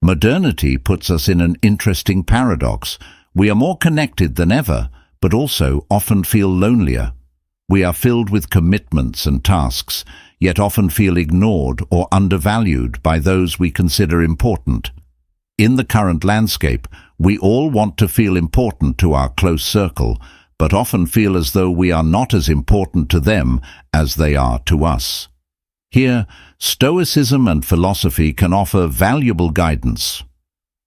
Modernity puts us in an interesting paradox. We are more connected than ever, but also often feel lonelier. We are filled with commitments and tasks, yet often feel ignored or undervalued by those we consider important. In the current landscape, we all want to feel important to our close circle, but often feel as though we are not as important to them as they are to us. Here, Stoicism and philosophy can offer valuable guidance.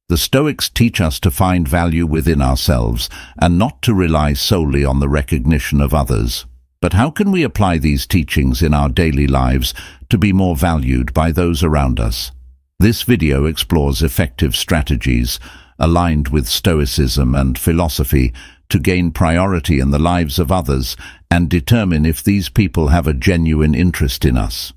The Stoics teach us to find value within ourselves and not to rely solely on the recognition of others. But how can we apply these teachings in our daily lives to be more valued by those around us? This video explores effective strategies aligned with Stoicism and philosophy to gain priority in the lives of others and determine if these people have a genuine interest in us.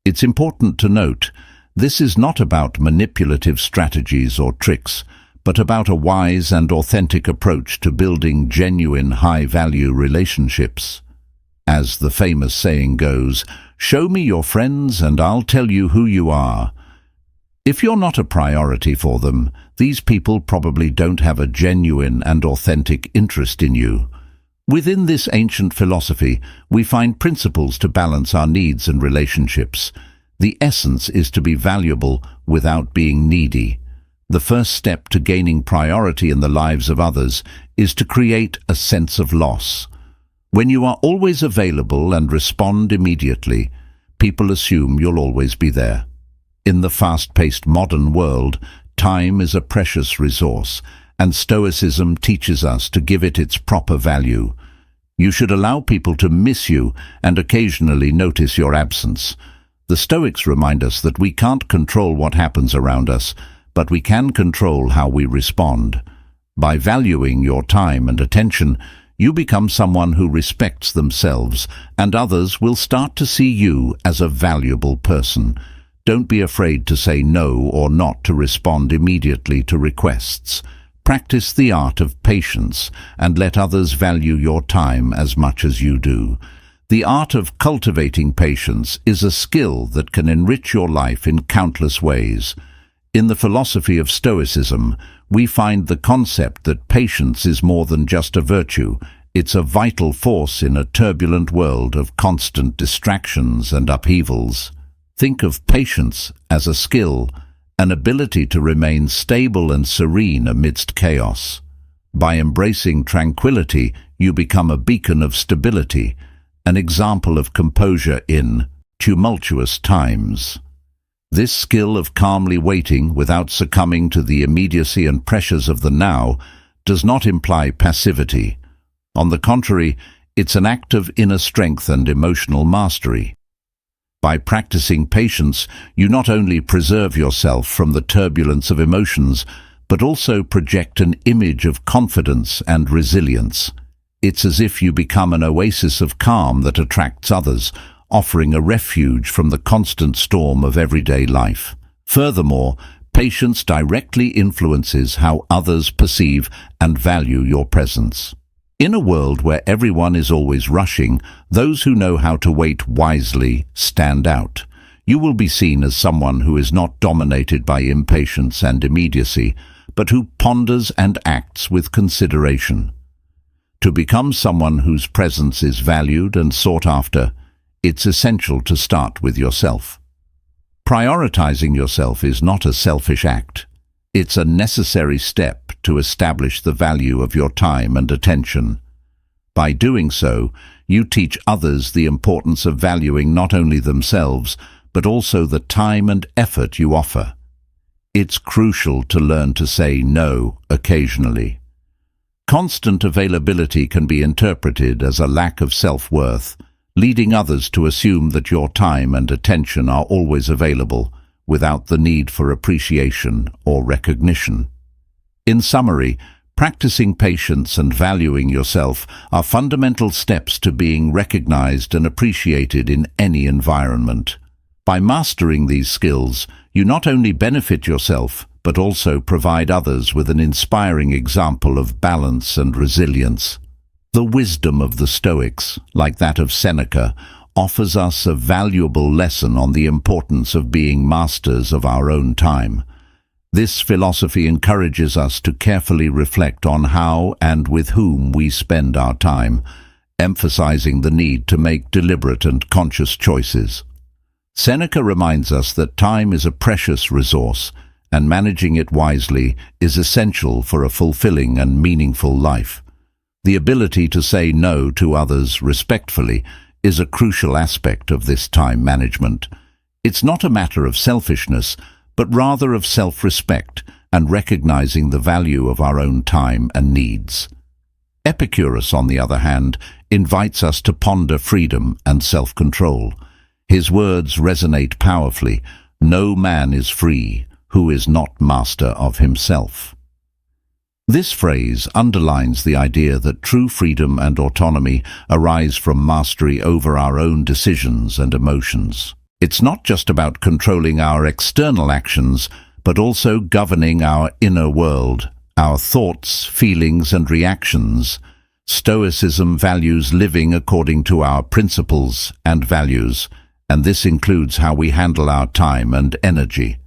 It's important to note, this is not about manipulative strategies or tricks, but about a wise and authentic approach to building genuine high-value relationships. As the famous saying goes, "Show me your friends and I'll tell you who you are." If you're not a priority for them, these people probably don't have a genuine and authentic interest in you. Within this ancient philosophy, we find principles to balance our needs and relationships. The essence is to be valuable without being needy. The first step to gaining priority in the lives of others is to create a sense of loss. When you are always available and respond immediately, people assume you'll always be there. In the fast-paced modern world, time is a precious resource, and Stoicism teaches us to give it its proper value. You should allow people to miss you and occasionally notice your absence. The Stoics remind us that we can't control what happens around us, but we can control how we respond. By valuing your time and attention, you become someone who respects themselves, and others will start to see you as a valuable person. Don't be afraid to say no or not to respond immediately to requests. Practice the art of patience and let others value your time as much as you do. The art of cultivating patience is a skill that can enrich your life in countless ways. In the philosophy of Stoicism, we find the concept that patience is more than just a virtue. It's a vital force in a turbulent world of constant distractions and upheavals. Think of patience as a skill, an ability to remain stable and serene amidst chaos. By embracing tranquility, you become a beacon of stability, an example of composure in tumultuous times. This skill of calmly waiting without succumbing to the immediacy and pressures of the now does not imply passivity. On the contrary, it's an act of inner strength and emotional mastery. By practicing patience, you not only preserve yourself from the turbulence of emotions, but also project an image of confidence and resilience. It's as if you become an oasis of calm that attracts others, offering a refuge from the constant storm of everyday life. Furthermore, patience directly influences how others perceive and value your presence. In a world where everyone is always rushing, those who know how to wait wisely stand out. You will be seen as someone who is not dominated by impatience and immediacy, but who ponders and acts with consideration. To become someone whose presence is valued and sought after, it's essential to start with yourself. Prioritizing yourself is not a selfish act. It's a necessary step to establish the value of your time and attention. By doing so, you teach others the importance of valuing not only themselves, but also the time and effort you offer. It's crucial to learn to say no occasionally. Constant availability can be interpreted as a lack of self-worth, leading others to assume that your time and attention are always available, without the need for appreciation or recognition. In summary, practicing patience and valuing yourself are fundamental steps to being recognized and appreciated in any environment. By mastering these skills, you not only benefit yourself, but also provide others with an inspiring example of balance and resilience. The wisdom of the Stoics, like that of Seneca, offers us a valuable lesson on the importance of being masters of our own time. This philosophy encourages us to carefully reflect on how and with whom we spend our time, emphasizing the need to make deliberate and conscious choices. Seneca reminds us that time is a precious resource, and managing it wisely is essential for a fulfilling and meaningful life. The ability to say no to others respectfully is a crucial aspect of this time management. It's not a matter of selfishness, but rather of self-respect and recognizing the value of our own time and needs. Epicurus, on the other hand, invites us to ponder freedom and self-control. His words resonate powerfully. No man is free who is not master of himself. This phrase underlines the idea that true freedom and autonomy arise from mastery over our own decisions and emotions. It's not just about controlling our external actions, but also governing our inner world, our thoughts, feelings, and reactions. Stoicism values living according to our principles and values, and this includes how we handle our time and energy.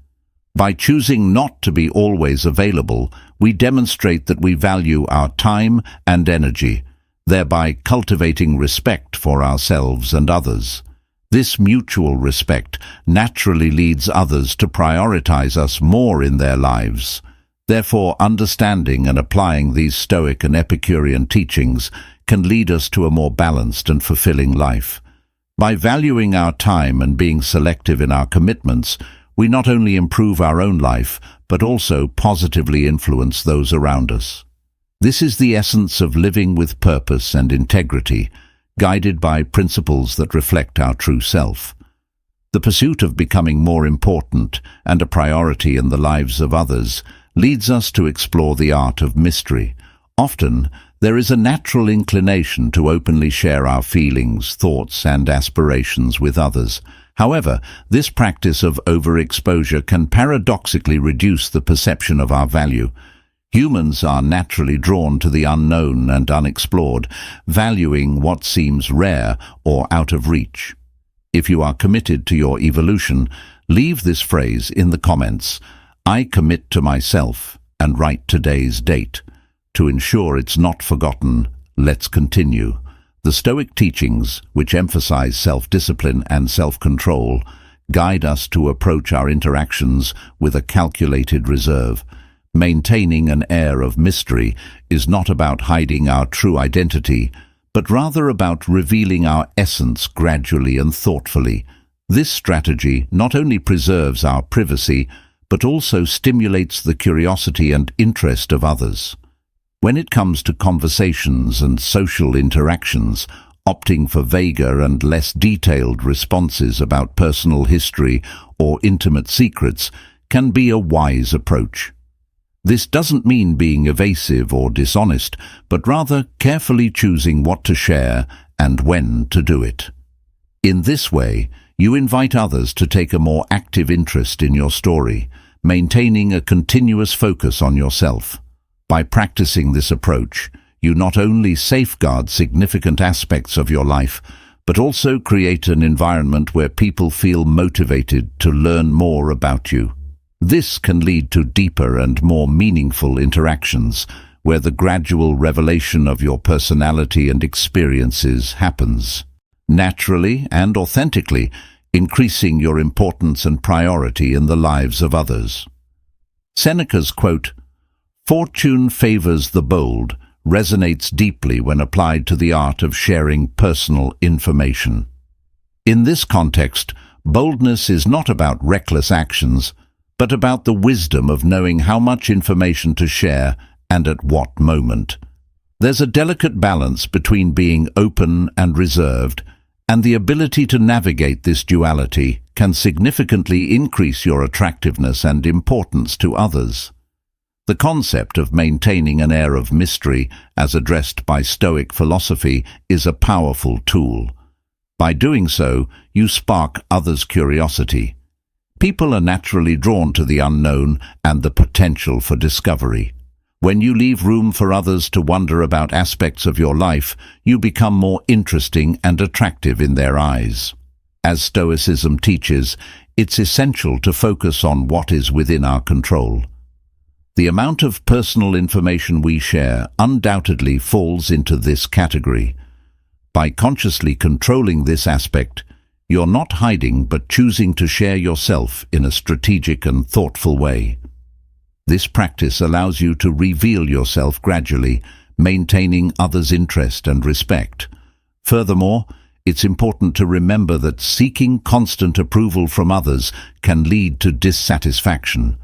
By choosing not to be always available, we demonstrate that we value our time and energy, thereby cultivating respect for ourselves and others. This mutual respect naturally leads others to prioritize us more in their lives. Therefore, understanding and applying these Stoic and Epicurean teachings can lead us to a more balanced and fulfilling life. By valuing our time and being selective in our commitments, we not only improve our own life, but also positively influence those around us. This is the essence of living with purpose and integrity, guided by principles that reflect our true self. The pursuit of becoming more important and a priority in the lives of others leads us to explore the art of mystery. Often, there is a natural inclination to openly share our feelings, thoughts, and aspirations with others. However, this practice of overexposure can paradoxically reduce the perception of our value. Humans are naturally drawn to the unknown and unexplored, valuing what seems rare or out of reach. If you are committed to your evolution, leave this phrase in the comments. I commit to myself, and write today's date. To ensure it's not forgotten, let's continue. The Stoic teachings, which emphasize self-discipline and self-control, guide us to approach our interactions with a calculated reserve. Maintaining an air of mystery is not about hiding our true identity, but rather about revealing our essence gradually and thoughtfully. This strategy not only preserves our privacy, but also stimulates the curiosity and interest of others. When it comes to conversations and social interactions, opting for vaguer and less detailed responses about personal history or intimate secrets can be a wise approach. This doesn't mean being evasive or dishonest, but rather carefully choosing what to share and when to do it. In this way, you invite others to take a more active interest in your story, maintaining a continuous focus on yourself. By practicing this approach, you not only safeguard significant aspects of your life, but also create an environment where people feel motivated to learn more about you. This can lead to deeper and more meaningful interactions, where the gradual revelation of your personality and experiences happens naturally and authentically, increasing your importance and priority in the lives of others. Seneca's quote, "Fortune favors the bold," resonates deeply when applied to the art of sharing personal information. In this context, boldness is not about reckless actions, but about the wisdom of knowing how much information to share and at what moment. There's a delicate balance between being open and reserved, and the ability to navigate this duality can significantly increase your attractiveness and importance to others. The concept of maintaining an air of mystery, as addressed by Stoic philosophy, is a powerful tool. By doing so, you spark others' curiosity. People are naturally drawn to the unknown and the potential for discovery. When you leave room for others to wonder about aspects of your life, you become more interesting and attractive in their eyes. As Stoicism teaches, it's essential to focus on what is within our control. The amount of personal information we share undoubtedly falls into this category. By consciously controlling this aspect, you're not hiding but choosing to share yourself in a strategic and thoughtful way. This practice allows you to reveal yourself gradually, maintaining others' interest and respect. Furthermore, it's important to remember that seeking constant approval from others can lead to dissatisfaction.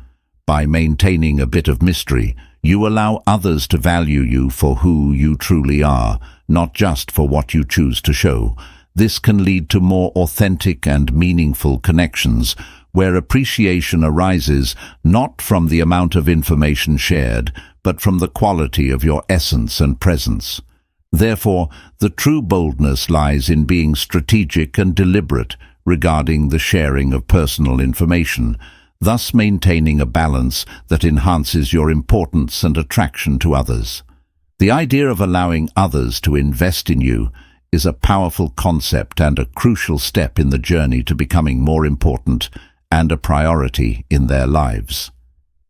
By maintaining a bit of mystery, you allow others to value you for who you truly are, not just for what you choose to show. This can lead to more authentic and meaningful connections, where appreciation arises not from the amount of information shared, but from the quality of your essence and presence. Therefore, the true boldness lies in being strategic and deliberate regarding the sharing of personal information, thus maintaining a balance that enhances your importance and attraction to others. The idea of allowing others to invest in you is a powerful concept and a crucial step in the journey to becoming more important and a priority in their lives.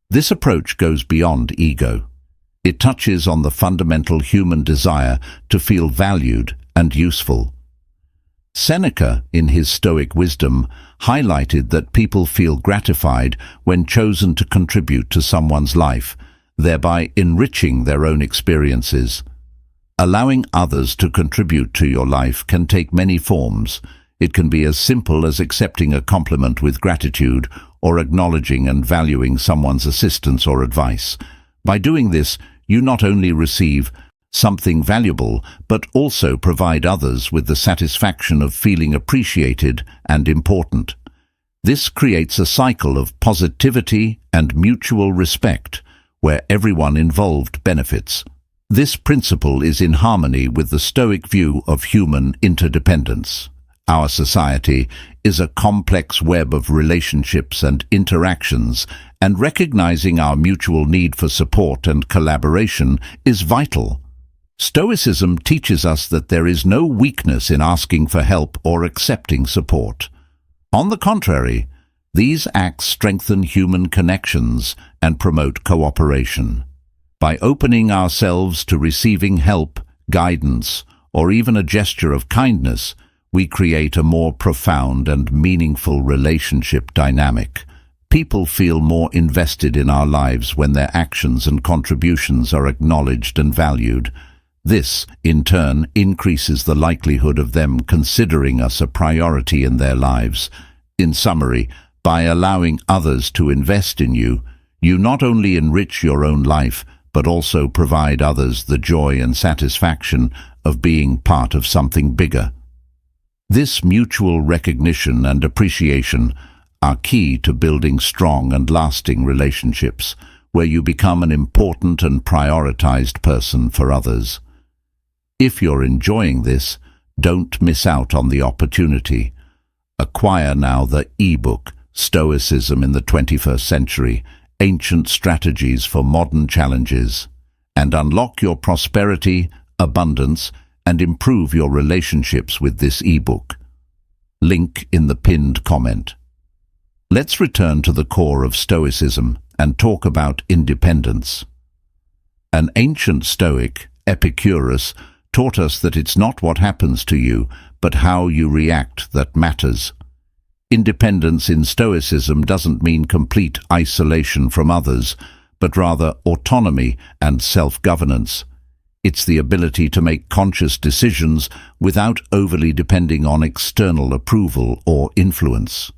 This approach goes beyond ego. It touches on the fundamental human desire to feel valued and useful. Seneca, in his Stoic wisdom, highlighted that people feel gratified when chosen to contribute to someone's life, thereby enriching their own experiences. Allowing others to contribute to your life can take many forms. It can be as simple as accepting a compliment with gratitude or acknowledging and valuing someone's assistance or advice. By doing this, you not only receive something valuable, but also provide others with the satisfaction of feeling appreciated and important. This creates a cycle of positivity and mutual respect, where everyone involved benefits. This principle is in harmony with the Stoic view of human interdependence. Our society is a complex web of relationships and interactions, and recognizing our mutual need for support and collaboration is vital. Stoicism teaches us that there is no weakness in asking for help or accepting support. On the contrary, these acts strengthen human connections and promote cooperation. By opening ourselves to receiving help, guidance, or even a gesture of kindness, we create a more profound and meaningful relationship dynamic. People feel more invested in our lives when their actions and contributions are acknowledged and valued. This, in turn, increases the likelihood of them considering us a priority in their lives. In summary, by allowing others to invest in you, you not only enrich your own life, but also provide others the joy and satisfaction of being part of something bigger. This mutual recognition and appreciation are key to building strong and lasting relationships, where you become an important and prioritized person for others. If you're enjoying this, don't miss out on the opportunity. Acquire now the e-book, Stoicism in the 21st Century, Ancient Strategies for Modern Challenges, and unlock your prosperity, abundance, and improve your relationships with this e-book. Link in the pinned comment. Let's return to the core of Stoicism and talk about independence. An ancient Stoic, Epicurus, taught us that it's not what happens to you, but how you react that matters. Independence in Stoicism doesn't mean complete isolation from others, but rather autonomy and self-governance. It's the ability to make conscious decisions without overly depending on external approval or influence.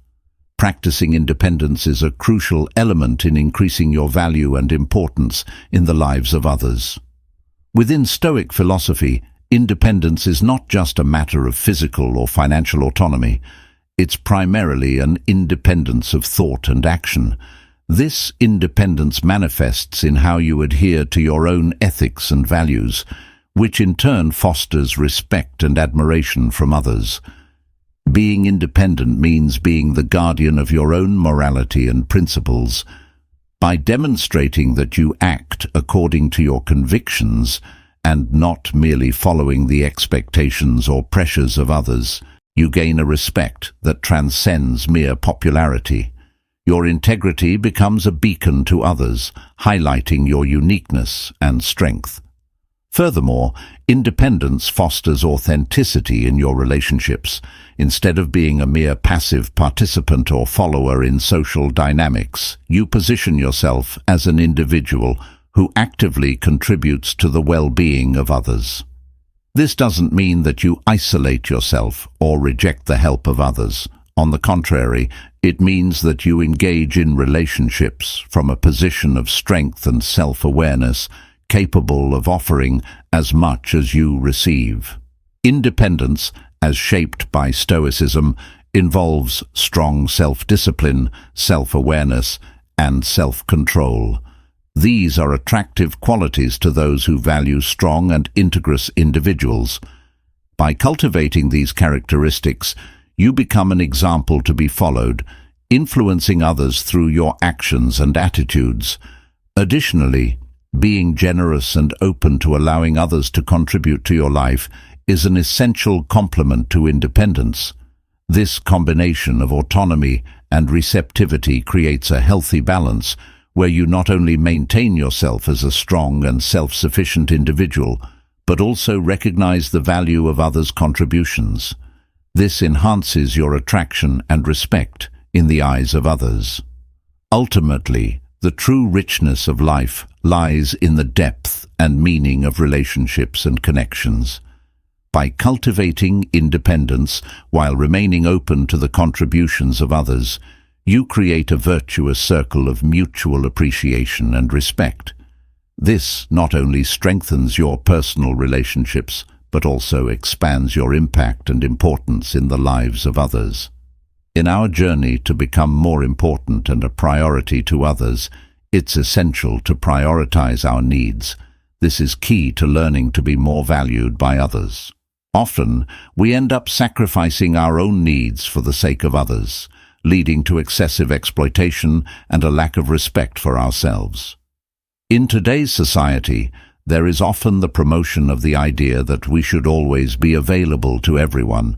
Practicing independence is a crucial element in increasing your value and importance in the lives of others. Within Stoic philosophy, independence is not just a matter of physical or financial autonomy. It's primarily an independence of thought and action. This independence manifests in how you adhere to your own ethics and values, which in turn fosters respect and admiration from others. Being independent means being the guardian of your own morality and principles. By demonstrating that you act according to your convictions and not merely following the expectations or pressures of others, you gain a respect that transcends mere popularity. Your integrity becomes a beacon to others, highlighting your uniqueness and strength. Furthermore, independence fosters authenticity in your relationships. Instead of being a mere passive participant or follower in social dynamics, you position yourself as an individual who actively contributes to the well-being of others. This doesn't mean that you isolate yourself or reject the help of others. On the contrary, it means that you engage in relationships from a position of strength and self-awareness, capable of offering as much as you receive. Independence, as shaped by Stoicism, involves strong self-discipline, self-awareness, and self-control. These are attractive qualities to those who value strong and integrous individuals. By cultivating these characteristics, you become an example to be followed, influencing others through your actions and attitudes. Additionally, being generous and open to allowing others to contribute to your life is an essential complement to independence. This combination of autonomy and receptivity creates a healthy balance where you not only maintain yourself as a strong and self-sufficient individual, but also recognize the value of others' contributions. This enhances your attraction and respect in the eyes of others. Ultimately, the true richness of life lies in the depth and meaning of relationships and connections. By cultivating independence while remaining open to the contributions of others, you create a virtuous circle of mutual appreciation and respect. This not only strengthens your personal relationships, but also expands your impact and importance in the lives of others. In our journey to become more important and a priority to others, it's essential to prioritize our needs. This is key to learning to be more valued by others. Often, we end up sacrificing our own needs for the sake of others, leading to excessive exploitation and a lack of respect for ourselves. In today's society, there is often the promotion of the idea that we should always be available to everyone.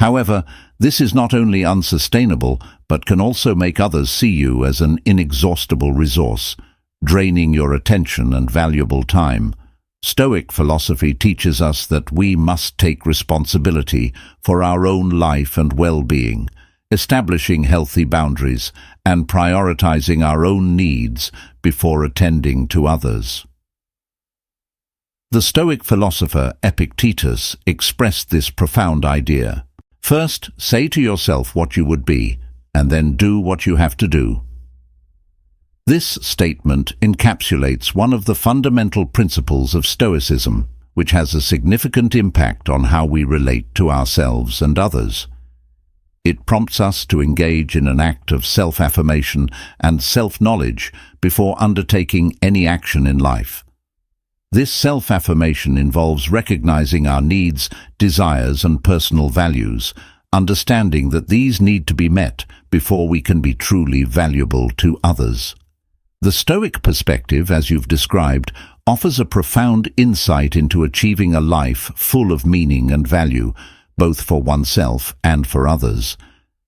However, this is not only unsustainable, but can also make others see you as an inexhaustible resource, draining your attention and valuable time. Stoic philosophy teaches us that we must take responsibility for our own life and well-being, establishing healthy boundaries and prioritizing our own needs before attending to others. The Stoic philosopher Epictetus expressed this profound idea. First, say to yourself what you would be, and then do what you have to do. This statement encapsulates one of the fundamental principles of Stoicism, which has a significant impact on how we relate to ourselves and others. It prompts us to engage in an act of self-affirmation and self-knowledge before undertaking any action in life. This self-affirmation involves recognizing our needs, desires, and personal values, understanding that these need to be met before we can be truly valuable to others. The Stoic perspective, as you've described, offers a profound insight into achieving a life full of meaning and value, both for oneself and for others.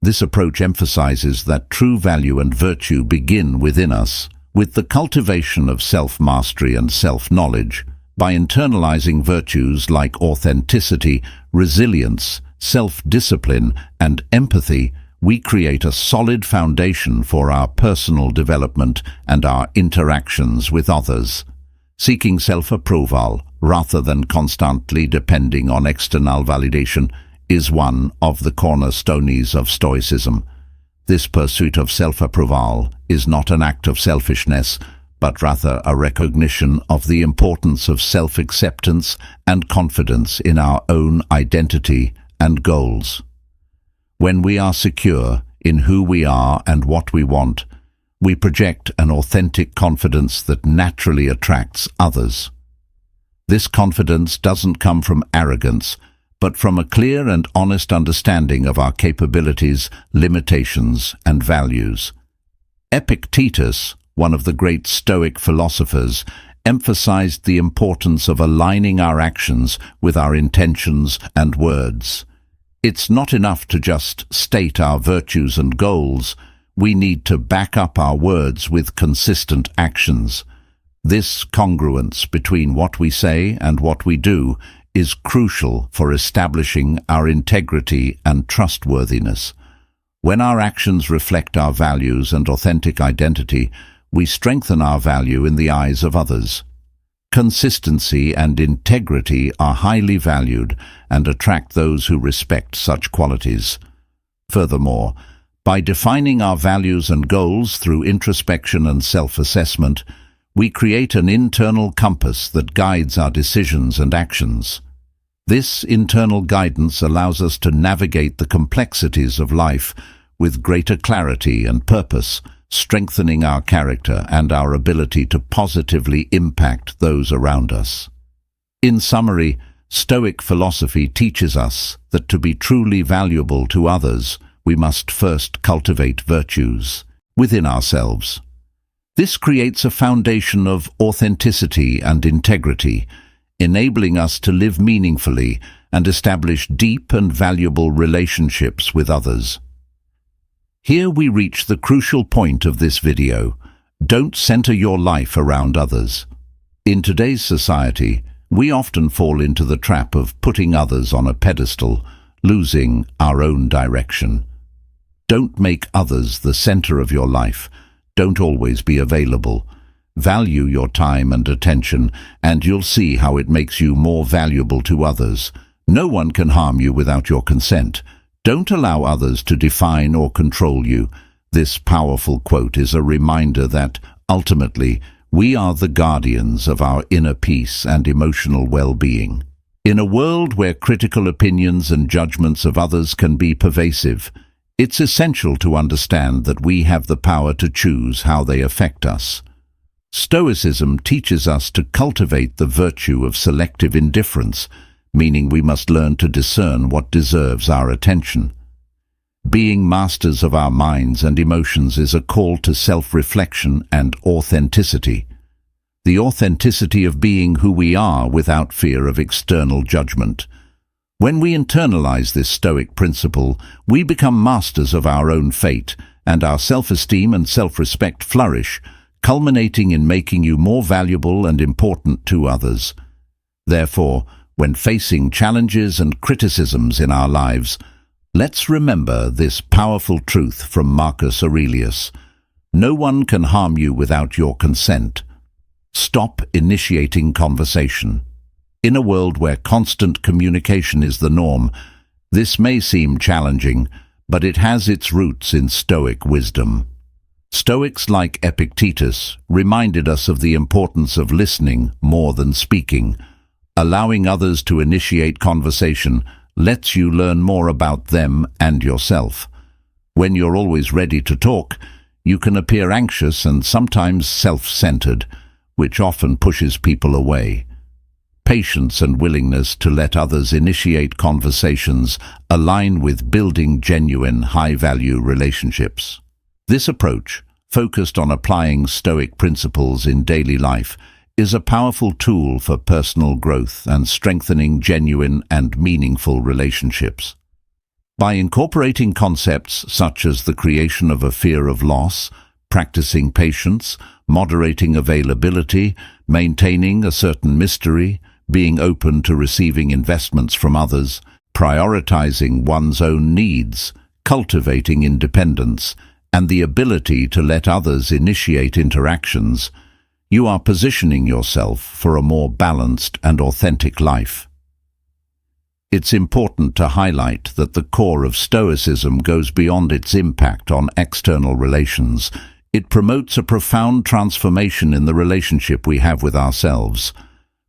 This approach emphasizes that true value and virtue begin within us, with the cultivation of self-mastery and self-knowledge. By internalizing virtues like authenticity, resilience, self-discipline, and empathy, we create a solid foundation for our personal development and our interactions with others. Seeking self-approval, rather than constantly depending on external validation, is one of the cornerstones of Stoicism. This pursuit of self-approval is not an act of selfishness, but rather a recognition of the importance of self-acceptance and confidence in our own identity and goals. When we are secure in who we are and what we want, we project an authentic confidence that naturally attracts others. This confidence doesn't come from arrogance, but from a clear and honest understanding of our capabilities, limitations, and values. Epictetus, one of the great Stoic philosophers, emphasized the importance of aligning our actions with our intentions and words. It's not enough to just state our virtues and goals. we need to back up our words with consistent actions. This congruence between what we say and what we do is crucial for establishing our integrity and trustworthiness. When our actions reflect our values and authentic identity, we strengthen our value in the eyes of others. Consistency and integrity are highly valued and attract those who respect such qualities. Furthermore, by defining our values and goals through introspection and self-assessment, we create an internal compass that guides our decisions and actions. This internal guidance allows us to navigate the complexities of life with greater clarity and purpose, strengthening our character and our ability to positively impact those around us. In summary, Stoic philosophy teaches us that to be truly valuable to others, we must first cultivate virtues within ourselves. This creates a foundation of authenticity and integrity, enabling us to live meaningfully and establish deep and valuable relationships with others. Here we reach the crucial point of this video. Don't center your life around others. In today's society, we often fall into the trap of putting others on a pedestal, losing our own direction. Don't make others the center of your life. Don't always be available. Value your time and attention, and you'll see how it makes you more valuable to others. No one can harm you without your consent. Don't allow others to define or control you. This powerful quote is a reminder that, ultimately, we are the guardians of our inner peace and emotional well-being. In a world where critical opinions and judgments of others can be pervasive, it's essential to understand that we have the power to choose how they affect us. Stoicism teaches us to cultivate the virtue of selective indifference, meaning we must learn to discern what deserves our attention. Being masters of our minds and emotions is a call to self-reflection and authenticity. The authenticity of being who we are without fear of external judgment. When we internalize this Stoic principle, we become masters of our own fate, and our self-esteem and self-respect flourish, culminating in making you more valuable and important to others. Therefore, when facing challenges and criticisms in our lives, let's remember this powerful truth from Marcus Aurelius. No one can harm you without your consent. Stop initiating conversation. In a world where constant communication is the norm, this may seem challenging, but it has its roots in Stoic wisdom. Stoics like Epictetus reminded us of the importance of listening more than speaking. Allowing others to initiate conversation lets you learn more about them and yourself. When you're always ready to talk, you can appear anxious and sometimes self-centered, which often pushes people away. Patience and willingness to let others initiate conversations align with building genuine, high-value relationships. This approach, focused on applying Stoic principles in daily life, is a powerful tool for personal growth and strengthening genuine and meaningful relationships. By incorporating concepts such as the creation of a fear of loss, practicing patience, moderating availability, maintaining a certain mystery, being open to receiving investments from others, prioritizing one's own needs, cultivating independence, and the ability to let others initiate interactions, you are positioning yourself for a more balanced and authentic life. It's important to highlight that the core of Stoicism goes beyond its impact on external relations. It promotes a profound transformation in the relationship we have with ourselves.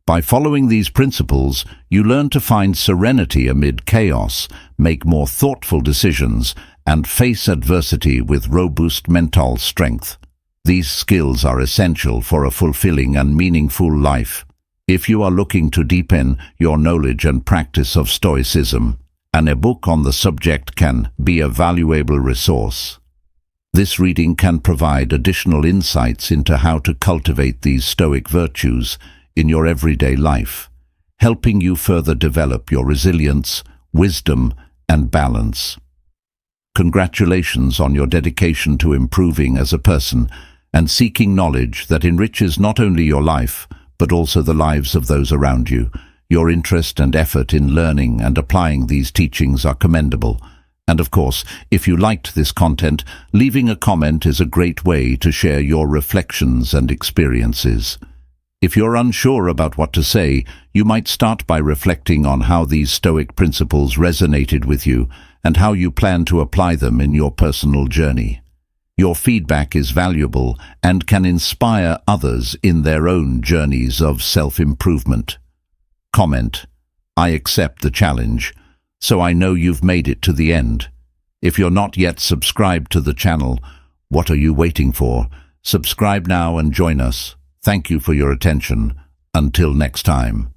By following these principles, you learn to find serenity amid chaos, make more thoughtful decisions, and face adversity with robust mental strength. These skills are essential for a fulfilling and meaningful life. If you are looking to deepen your knowledge and practice of Stoicism, an ebook on the subject can be a valuable resource. This reading can provide additional insights into how to cultivate these Stoic virtues in your everyday life, helping you further develop your resilience, wisdom, and balance. Congratulations on your dedication to improving as a person and seeking knowledge that enriches not only your life, but also the lives of those around you. Your interest and effort in learning and applying these teachings are commendable. And of course, if you liked this content, leaving a comment is a great way to share your reflections and experiences. If you're unsure about what to say, you might start by reflecting on how these Stoic principles resonated with you and how you plan to apply them in your personal journey. Your feedback is valuable and can inspire others in their own journeys of self-improvement. Comment: I accept the challenge, so I know you've made it to the end. If you're not yet subscribed to the channel, what are you waiting for? Subscribe now and join us. Thank you for your attention. Until next time.